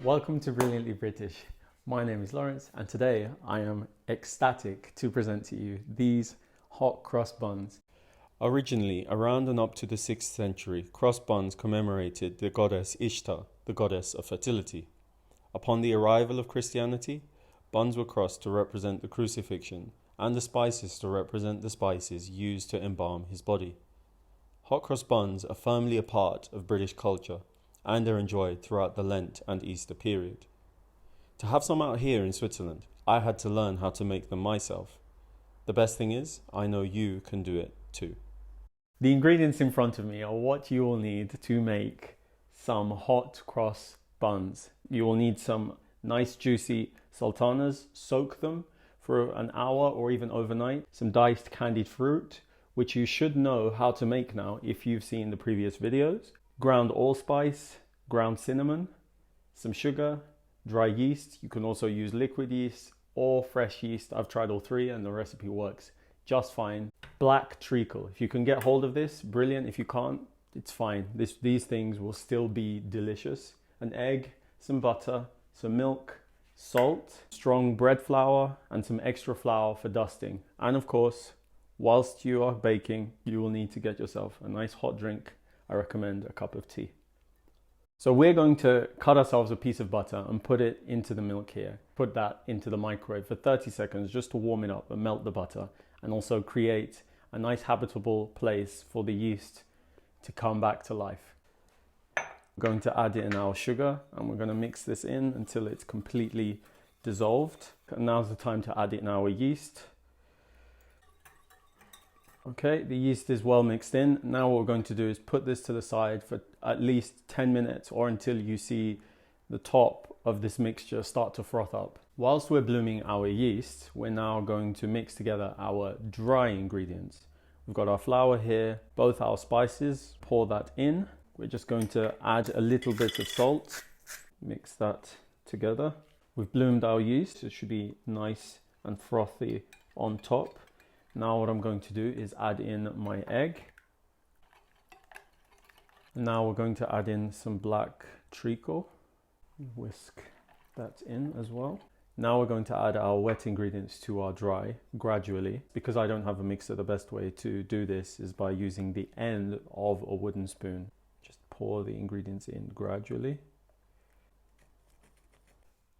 Welcome to Brilliantly British. My name is Lawrence and today I am ecstatic to present to you these hot cross buns. Originally, around and up to the 6th century, cross buns commemorated the goddess Ishtar, the goddess of fertility. Upon the arrival of Christianity, buns were crossed to represent the crucifixion and the spices to represent the spices used to embalm his body. Hot cross buns are firmly a part of British culture and are enjoyed throughout the Lent and Easter period. To have some out here in Switzerland, I had to learn how to make them myself. The best thing is, I know you can do it too. The ingredients in front of me are what you will need to make some hot cross buns. You will need some nice juicy sultanas, soak them for an hour or even overnight, some diced candied fruit, which you should know how to make now if you've seen the previous videos, ground allspice, ground cinnamon, some sugar, dry yeast. You can also use liquid yeast or fresh yeast. I've tried all three and the recipe works just fine. Black treacle. If you can get hold of this, brilliant. If you can't, it's fine. These things will still be delicious. An egg, some butter, some milk, salt, strong bread flour, and some extra flour for dusting. And of course, whilst you are baking, you will need to get yourself a nice hot drink. I recommend a cup of tea. So we're going to cut ourselves a piece of butter and put it into the milk here. Put that into the microwave for 30 seconds just to warm it up and melt the butter and also create a nice habitable place for the yeast to come back to life. We're going to add in our sugar and we're going to mix this in until it's completely dissolved. And now's the time to add in our yeast. Okay, the yeast is well mixed in. Now what we're going to do is put this to the side for at least 10 minutes or until you see the top of this mixture start to froth up. Whilst we're blooming our yeast, we're now going to mix together our dry ingredients. We've got our flour here, both our spices, pour that in. We're just going to add a little bit of salt, mix that together. We've bloomed our yeast, it should be nice and frothy on top. Now what I'm going to do is add in my egg. Now we're going to add in some black treacle. Whisk that in as well. Now we're going to add our wet ingredients to our dry gradually. Because I don't have a mixer, the best way to do this is by using the end of a wooden spoon. Just pour the ingredients in gradually.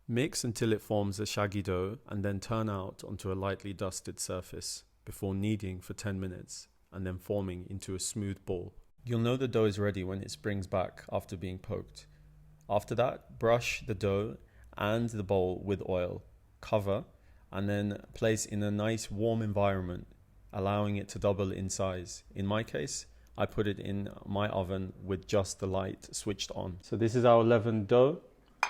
Mix until it forms a shaggy dough and then turn out onto a lightly dusted surface before kneading for 10 minutes and then forming into a smooth ball. You'll know the dough is ready when it springs back after being poked. After that, brush the dough and the bowl with oil, cover, and then place in a nice warm environment, allowing it to double in size. In my case, I put it in my oven with just the light switched on. So this is our leavened dough.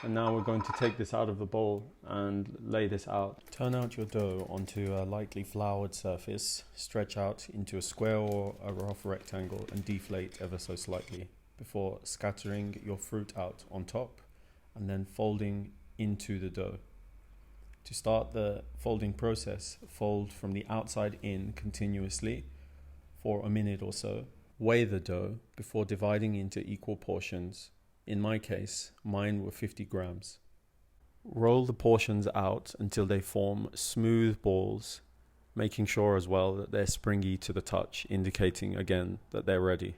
And now we're going to take this out of the bowl and lay this out. Turn out your dough onto a lightly floured surface, stretch out into a square or a rough rectangle and deflate ever so slightly before scattering your fruit out on top and then folding into the dough. To start the folding process, fold from the outside in continuously for a minute or so. Weigh the dough before dividing into equal portions. In my case, mine were 50 grams. Roll the portions out until they form smooth balls, making sure as well that they're springy to the touch, indicating again that they're ready.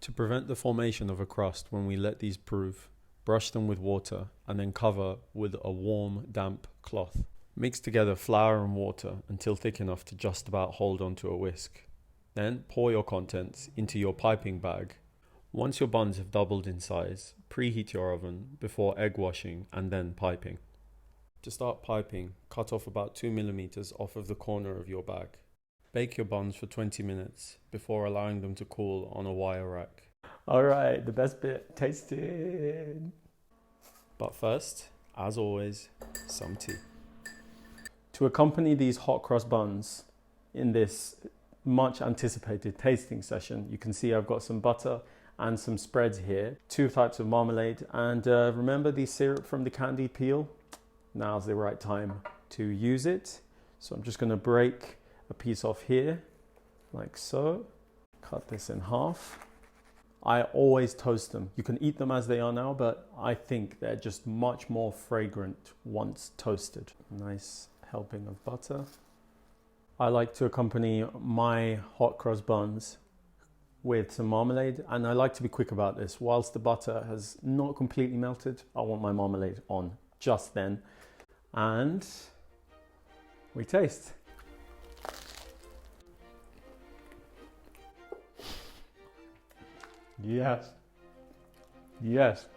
To prevent the formation of a crust when we let these proof, brush them with water and then cover with a warm, damp cloth. Mix together flour and water until thick enough to just about hold onto a whisk. Then pour your contents into your piping bag. Once your buns have doubled in size, preheat your oven before egg washing and then piping. To start piping, cut off about 2 millimeters off of the corner of your bag. Bake your buns for 20 minutes before allowing them to cool on a wire rack. All right, the best bit, tasting. But first, as always, some tea. To accompany these hot cross buns in this much anticipated tasting session, you can see I've got some butter and some spreads here, 2 types of marmalade, and remember the syrup from the candied peel? Now's the right time to use it. So I'm just going to break a piece off here, like so. Cut this in half. I always toast them. You can eat them as they are now, but I think they're just much more fragrant once toasted. Nice helping of butter. I like to accompany my hot cross buns with some marmalade, and I like to be quick about this. Whilst the butter has not completely melted, I want my marmalade on just then. And we taste. Yes. Yes.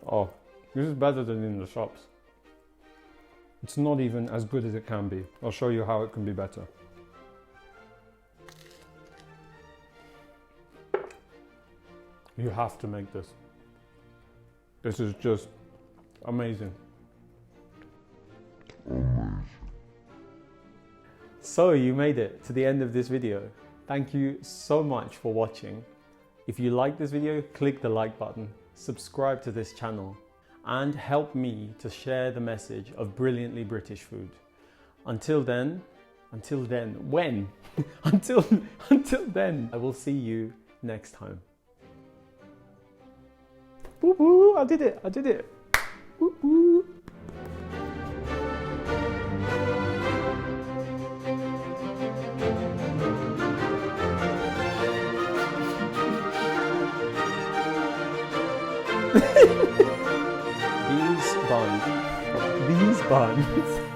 Oh, this is better than in the shops. It's not even as good as it can be. I'll show you how it can be better. You have to make this. This is just amazing. So you made it to the end of this video. Thank you so much for watching. If you like this video, click the like button, subscribe to this channel, and help me to share the message of brilliantly British food. Until then, when? until then, I will see you next time. Woo woo, I did it. Woo woo. These buns